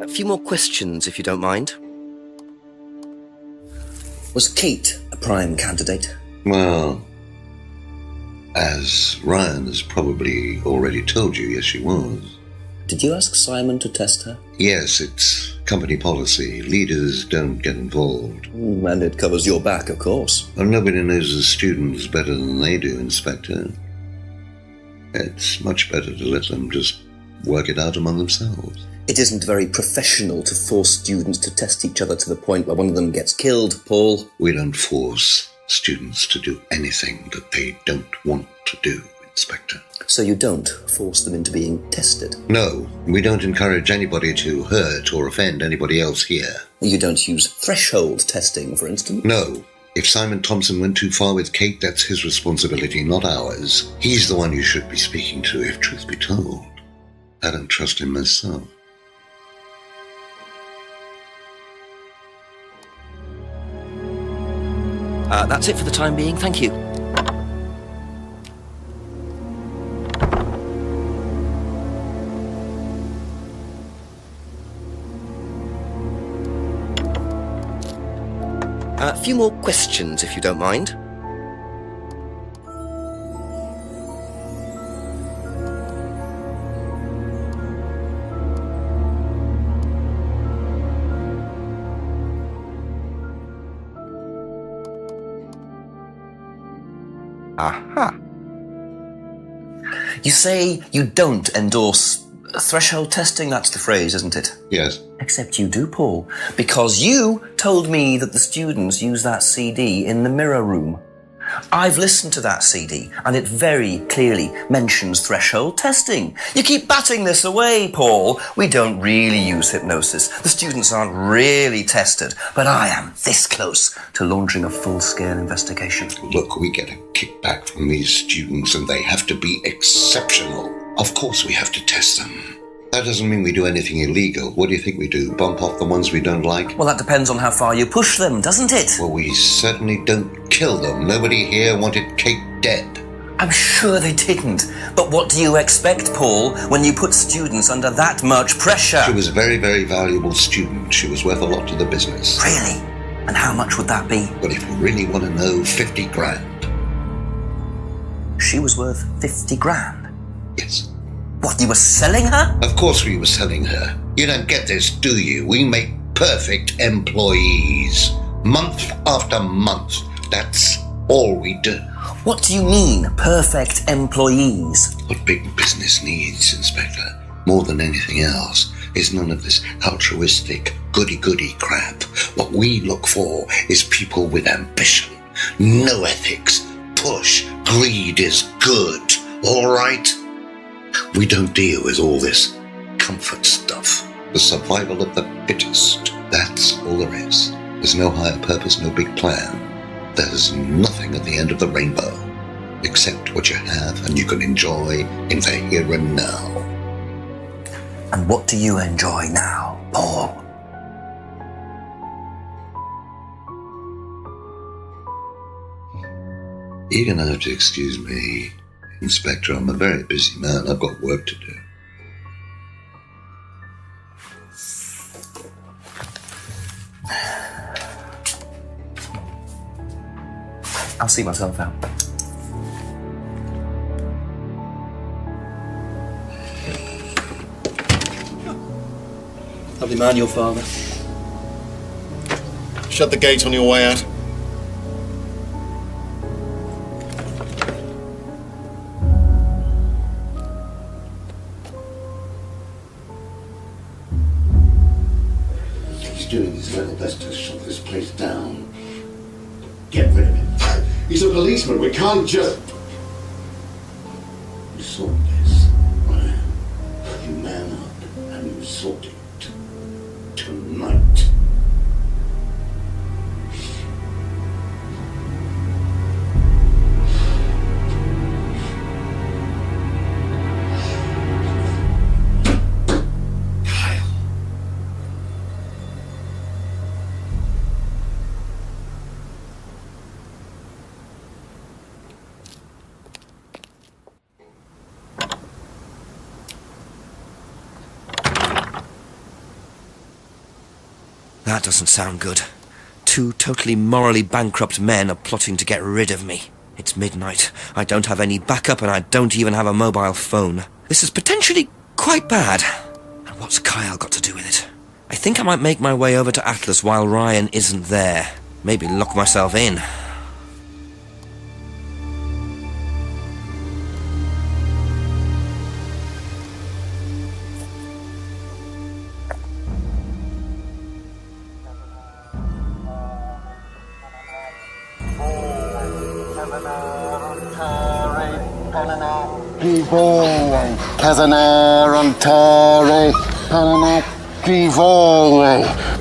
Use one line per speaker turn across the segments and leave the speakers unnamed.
A few more questions, if you don't mind.
Was Kate a prime candidate?
Well, as Ryan has probably already told you, yes, she was.
Did you ask Simon to test her?
Yes, it's company policy. Leaders don't get involved.
And it covers your back, of course.
Well, nobody knows the students better than they do, Inspector. It's much better to let them just work it out among themselves.
It isn't very professional to force students to test each other to the point where one of them gets killed, Paul.
We don't force students to do anything that they don't want to do, Inspector.
So you don't force them into being tested?
No, we don't encourage anybody to hurt or offend anybody else here.
You don't use threshold testing, for instance?
No. If Simon Thompson went too far with Kate, that's his responsibility, not ours. He's the one you should be speaking to, if truth be told. I don't trust him myself.
That's it for the time being, thank you. A few more questions, if you don't mind. Aha.
You say you don't endorse threshold testing, that's the phrase, isn't it?
Yes.
Except you do, Paul, because you told me that the students use that CD in the mirror room. I've listened to that CD, and it very clearly mentions threshold testing. You keep batting this away, Paul. We don't really use hypnosis. The students aren't really tested, but I am this close to launching a full-scale investigation.
Look, we get a kickback from these students, and they have to be exceptional. Of course we have to test them. That doesn't mean we do anything illegal. What do you think we do? Bump off the ones we don't like?
Well, that depends on how far you push them, doesn't it?
Well, we certainly don't kill them. Nobody here wanted Kate dead.
I'm sure they didn't. But what do you expect, Paul, when you put students under that much pressure?
She was a very, very valuable student. She was worth a lot to the business.
Really? And how much would that be?
But if you really want to know, 50 grand.
She was worth 50 grand?
Yes.
What, you were selling her?
Of course we were selling her. You don't get this, do you? We make perfect employees. Month after month. That's all we do.
What do you mean, perfect employees?
What big business needs, Inspector, more than anything else, is none of this altruistic, goody-goody crap. What we look for is people with ambition, no ethics, push, greed is good, all right? We don't deal with all this comfort stuff. The survival of the fittest. That's all there is. There's no higher purpose, no big plan. There's nothing at the end of the rainbow, except what you have and you can enjoy in the here and now.
And what do you enjoy now, Paul?
You're going to have to excuse me, Inspector. I'm a very busy man. I've got work to do.
I'll see myself out. Lovely man, your father.
Shut the gate on your way out.
He's doing his level best to shut this place down. Get rid of him.
He's a policeman. We can't just...
You sort this, Ryan. You man up and you sort it. Tonight.
That doesn't sound good. 2 totally morally bankrupt men are plotting to get rid of me. It's midnight. I don't have any backup and I don't even have a mobile phone. This is potentially quite bad. And what's Kyle got to do with it? I think I might make my way over to Atlas while Ryan isn't there. Maybe lock myself in.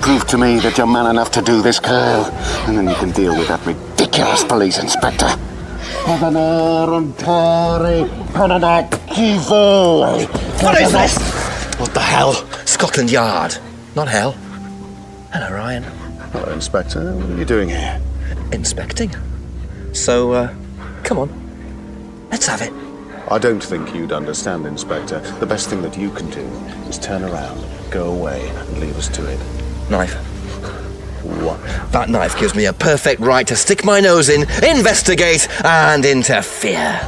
Prove to me that you're man enough to do this, Kyle, and then you can deal with that ridiculous police inspector.
What is this? What the hell? Scotland Yard. Not hell. Hello, Ryan.
Hello, Inspector. What are you doing here?
Inspecting? So, come on. Let's have it.
I don't think you'd understand, Inspector. The best thing that you can do is turn around, go away, and leave us to it.
Knife.
What?
That knife gives me a perfect right to stick my nose in, investigate, and interfere.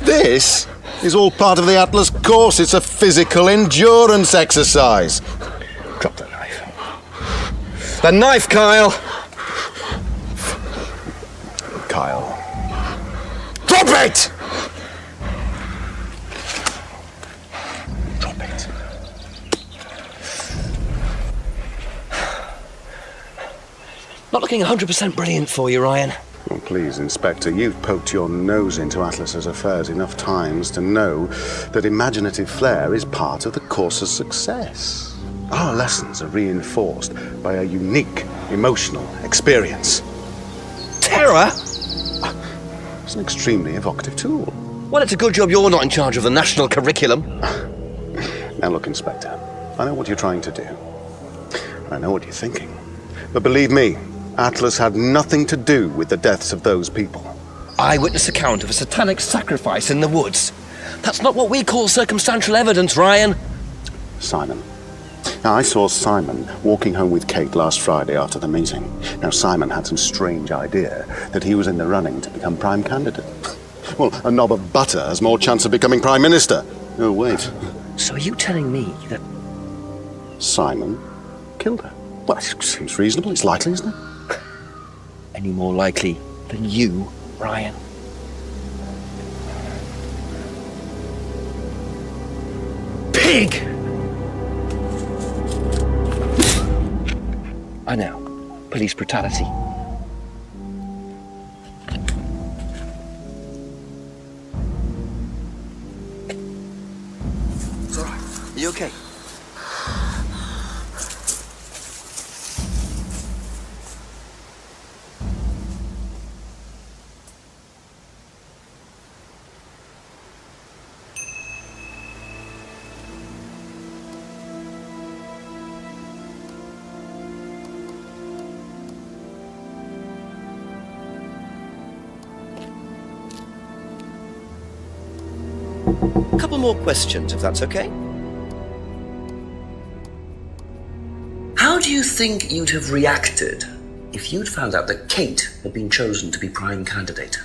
This is all part of the Atlas course. It's a physical endurance exercise.
Drop the knife. The knife, Kyle!
Kyle. Drop it! Drop it.
Not looking 100% brilliant for you, Ryan.
Well, please, Inspector, you've poked your nose into Atlas's affairs enough times to know that imaginative flair is part of the course's success. Our lessons are reinforced by a unique emotional experience.
Terror?
It's an extremely evocative tool.
Well, it's a good job you're not in charge of the national curriculum.
Now look, Inspector, I know what you're trying to do. I know what you're thinking. But believe me, Atlas had nothing to do with the deaths of those people.
Eyewitness account of a satanic sacrifice in the woods. That's not what we call circumstantial evidence, Ryan.
Simon. Now, I saw Simon walking home with Kate last Friday after the meeting. Now, Simon had some strange idea that he was in the running to become prime candidate. Well, a knob of butter has more chance of becoming prime minister. Oh, wait.
So are you telling me that...
Simon killed her? Well, it seems reasonable. It's likely, isn't it?
Any more likely than you, Ryan? Pig! I know. Police brutality. It's all right. Are you okay? A couple more questions, if that's okay. How do you think you'd have reacted if you'd found out that Kate had been chosen to be prime candidate?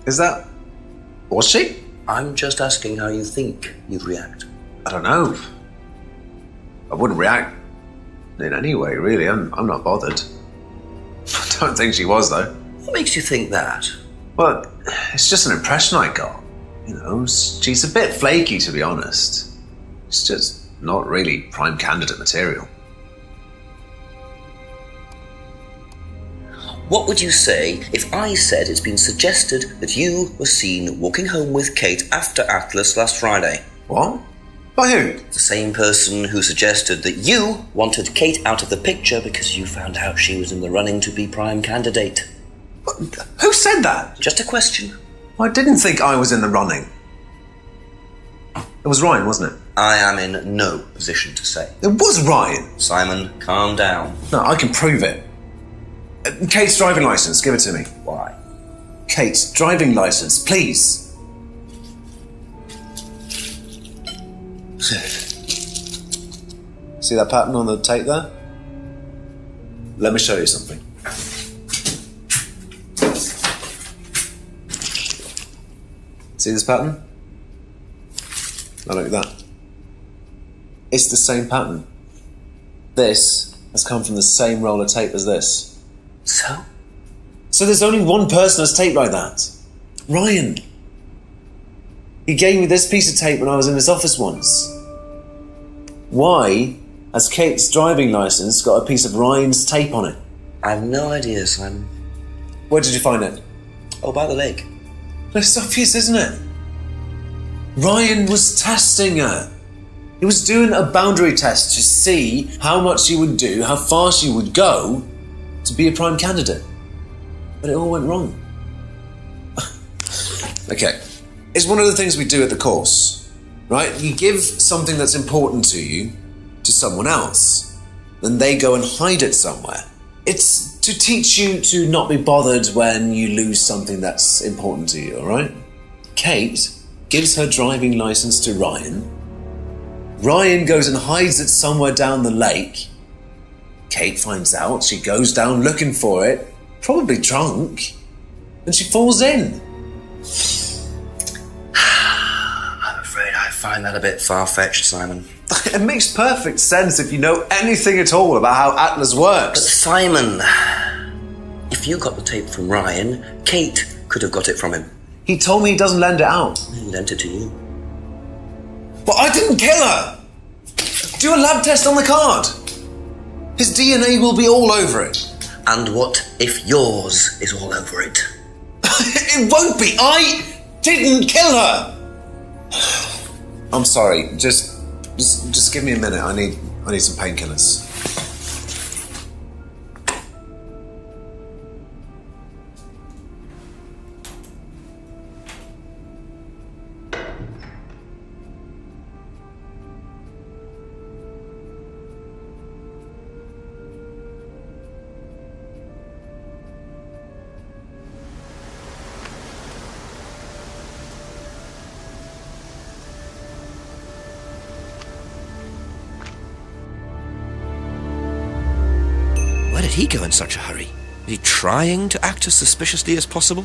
Was she?
I'm just asking how you think you'd react.
I don't know. I wouldn't react in any way, really. I'm not bothered. I don't think she was, though.
What makes you think that?
Well, it's just an impression I got. You know, she's a bit flaky, to be honest. It's just not really prime candidate material.
What would you say if I said it's been suggested that you were seen walking home with Kate after Atlas last Friday?
What? By who?
The same person who suggested that you wanted Kate out of the picture because you found out she was in the running to be prime candidate.
Who said that?
Just a question.
I didn't think I was in the running. It was Ryan, wasn't it?
I am in no position to say.
It was Ryan.
Simon, calm down.
No, I can prove it. Kate's driving license, give it to me.
Why?
Kate's driving license, please. See that pattern on the tape there? let me show you something. See this pattern? Now look at that. It's the same pattern. This has come from the same roll of tape as this.
So?
So there's only one person that's taped like that. Ryan. He gave me this piece of tape when I was in his office once. Why has Kate's driving licence got a piece of Ryan's tape on it?
I have no idea, Simon.
Where did you find it?
Oh, by the lake.
But it's obvious, isn't it? Ryan was testing her. He was doing a boundary test to see how much she would do, how far she would go to be a prime candidate. But it all went wrong. Okay. It's one of the things we do at the course, right? You give something that's important to you to someone else, then they go and hide it somewhere. It's to teach you to not be bothered when you lose something that's important to you, all right? Kate gives her driving license to Ryan. Ryan goes and hides it somewhere down the lake. Kate finds out, she goes down looking for it, probably drunk, and she falls in.
I'm afraid I find that a bit far-fetched, Simon.
It makes perfect sense if you know anything at all about how Atlas
But
works.
Simon, if you got the tape from Ryan, Kate could have got it from him.
He told me he doesn't lend it out.
He lent it to you.
But I didn't kill her! Do a lab test on the card. His DNA will be all over it.
And what if yours is all over it?
It won't be. I didn't kill her. I'm sorry. Just give me a minute. I need some painkillers.
Where did he go in such a hurry? Is he trying to act as suspiciously as possible?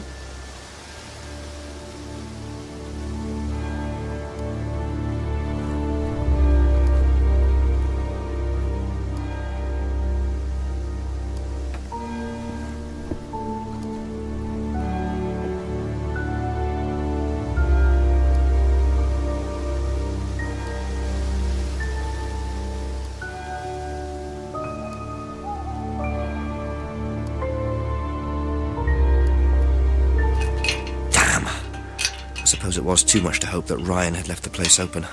I suppose it was too much to hope that Ryan had left the place open.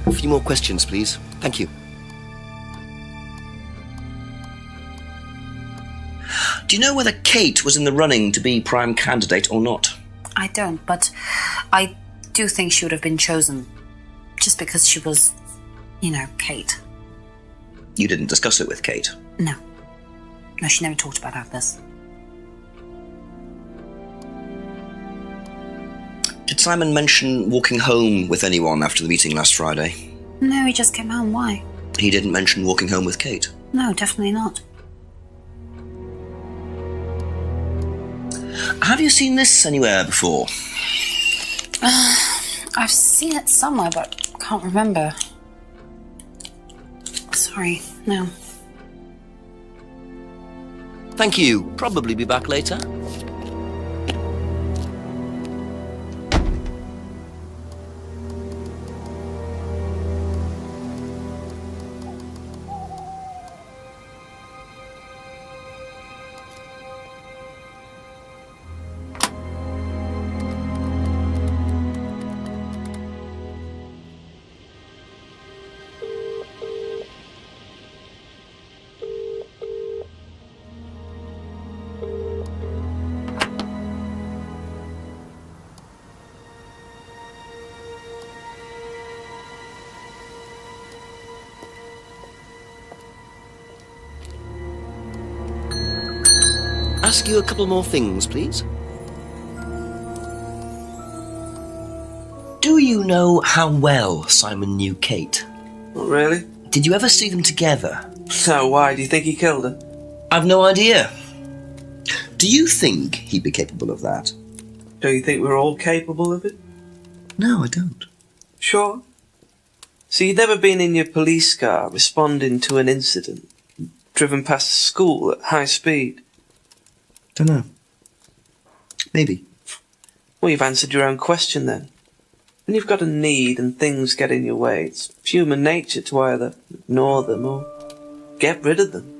A few more questions, please. Thank you.
Do you know whether Kate was in the running to be prime candidate or not?
I don't, but I do think she would have been chosen just because she was, Kate.
You didn't discuss it with Kate?
No. No, she never talked about Atlas.
Did Simon mention walking home with anyone after the meeting last Friday?
No, he just came home. Why?
He didn't mention walking home with Kate?
No, definitely not.
Have you seen this anywhere before?
I've seen it somewhere, but can't remember. Sorry, no.
Thank you. Probably be back later. ask you a couple more things, please? Do you know how well Simon knew Kate?
Not really.
Did you ever see them together?
So why? Do you think he killed her?
I've no idea. Do you think he'd be capable of that?
Do you think we're all capable of it?
No, I don't.
Sure. So you'd never been in your police car responding to an incident, driven past a school at high speed?
Don't know. Maybe.
Well, you've answered your own question then. When you've got a need and things get in your way, it's human nature to either ignore them or get rid of them.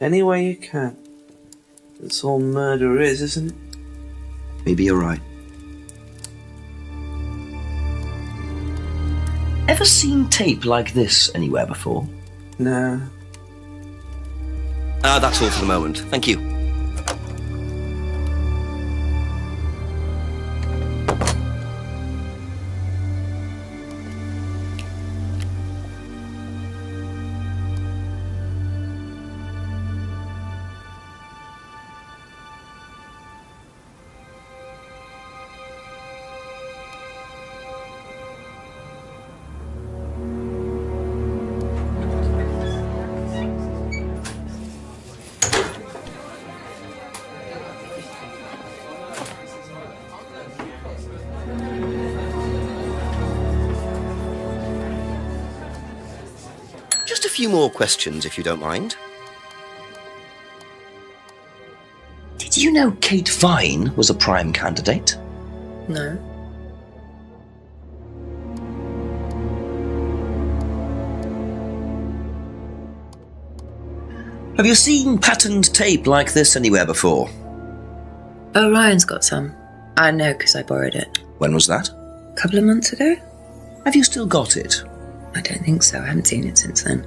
Any way you can. That's all murder is, isn't it?
Maybe you're right. Ever seen tape like this anywhere before?
No.
That's all for the moment. Thank you. Just a few more questions, if you don't mind. Did you know Kate Vine was a prime candidate?
No.
Have you seen patterned tape like this anywhere before?
Oh, Ryan's got some. I know because I borrowed it.
When was that?
A couple of months ago?
Have you still got it?
I don't think so. I haven't seen it since then.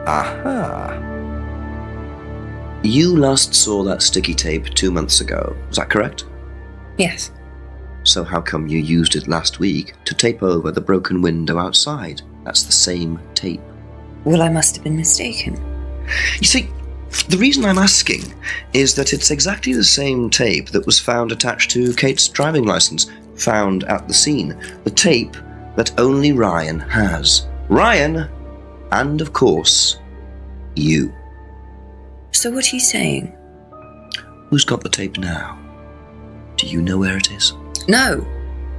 Aha. You last saw that sticky tape 2 months ago, was that correct?
Yes.
So how come you used it last week to tape over the broken window outside? That's the same tape.
Well, I must have been mistaken.
You see, the reason I'm asking is that it's exactly the same tape that was found attached to Kate's driving license, found at the scene. The tape that only Ryan has. Ryan, and of course, you.
So what are you saying?
Who's got the tape now? Do you know where it is?
No.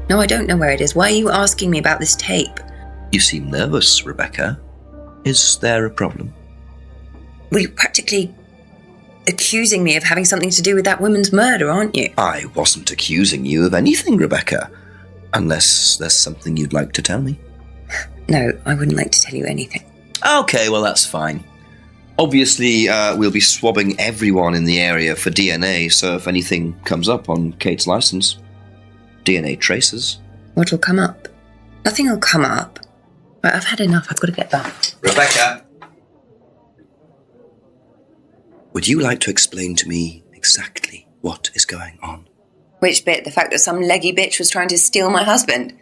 No, I don't know where it is. Why are you asking me about this tape?
You seem nervous, Rebecca. Is there a problem?
Well, you're practically accusing me of having something to do with that woman's murder, aren't you?
I wasn't accusing you of anything, Rebecca. Unless there's something you'd like to tell me.
No, I wouldn't like to tell you anything.
Okay, well, that's fine. Obviously, we'll be swabbing everyone in the area for DNA, so if anything comes up on Kate's license, DNA traces.
What'll come up? Nothing will come up. Right, I've had enough. I've got to get back.
Rebecca! Would you like to explain to me exactly what is going on?
Which bit? The fact that some leggy bitch was trying to steal my husband?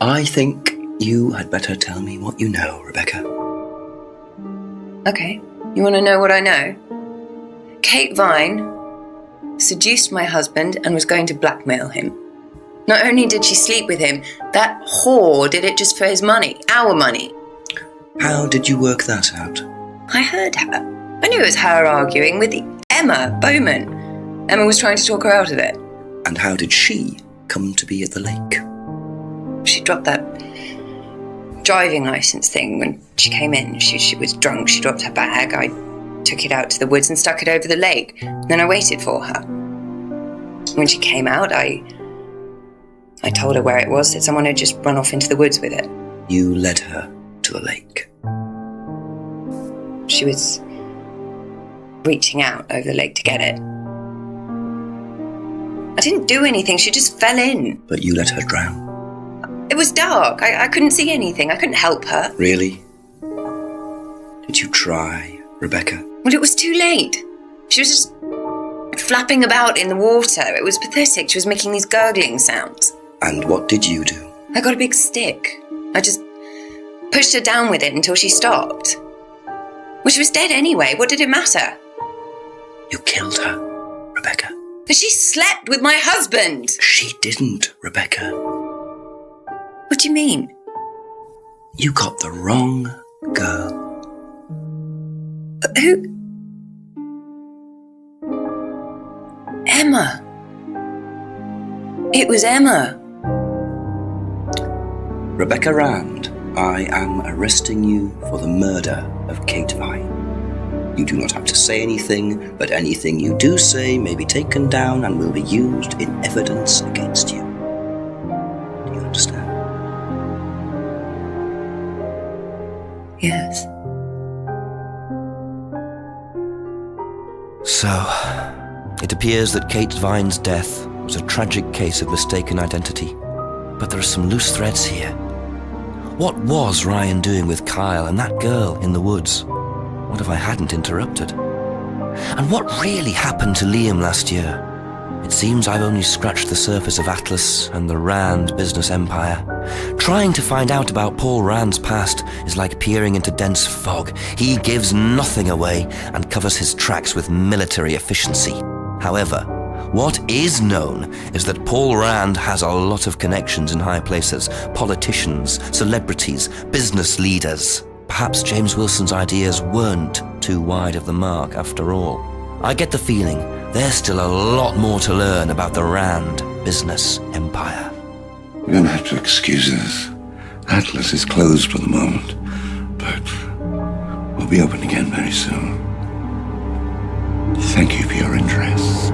I think you had better tell me what you know, Rebecca.
Okay. You want to know what I know? Kate Vine seduced my husband and was going to blackmail him. Not only did she sleep with him, that whore did it just for his money, our money.
How did you work that out?
I heard her. I knew it was her arguing with Emma Bowman. Emma was trying to talk her out of it.
And how did she come to be at the lake?
She dropped that driving licence thing when she came in. She was drunk. She dropped her bag. I took it out to the woods and stuck it over the lake. Then I waited for her. When she came out, I told her where it was, that someone had just run off into the woods with it.
You led her to the lake.
She was reaching out over the lake to get it. I didn't do anything, she just fell in.
But you let her drown.
It was dark, I couldn't see anything, I couldn't help her.
Really? Did you try, Rebecca?
Well, it was too late. She was just flapping about in the water. It was pathetic, she was making these gurgling sounds.
And what did you do?
I got a big stick. I just pushed her down with it until she stopped. Well, she was dead anyway, what did it matter?
You killed her, Rebecca.
But she slept with my husband!
She didn't, Rebecca.
What do you mean?
You got the wrong girl.
Who? Emma. It was Emma.
Rebecca Rand, I am arresting you for the murder of Kate Vine. You do not have to say anything, but anything you do say may be taken down and will be used in evidence against you. Do you understand?
Yes.
So, it appears that Kate Vine's death was a tragic case of mistaken identity. But there are some loose threads here. What was Ryan doing with Kyle and that girl in the woods? What if I hadn't interrupted? And what really happened to Liam last year? It seems I've only scratched the surface of Atlas and the Rand business empire. Trying to find out about Paul Rand's past is like peering into dense fog. He gives nothing away and covers his tracks with military efficiency. However, what is known is that Paul Rand has a lot of connections in high places, politicians, celebrities, business leaders. Perhaps James Wilson's ideas weren't too wide of the mark after all. I get the feeling there's still a lot more to learn about the Rand business empire.
You're going to have to excuse us. Atlas is closed for the moment, but we'll be open again very soon. Thank you for your interest.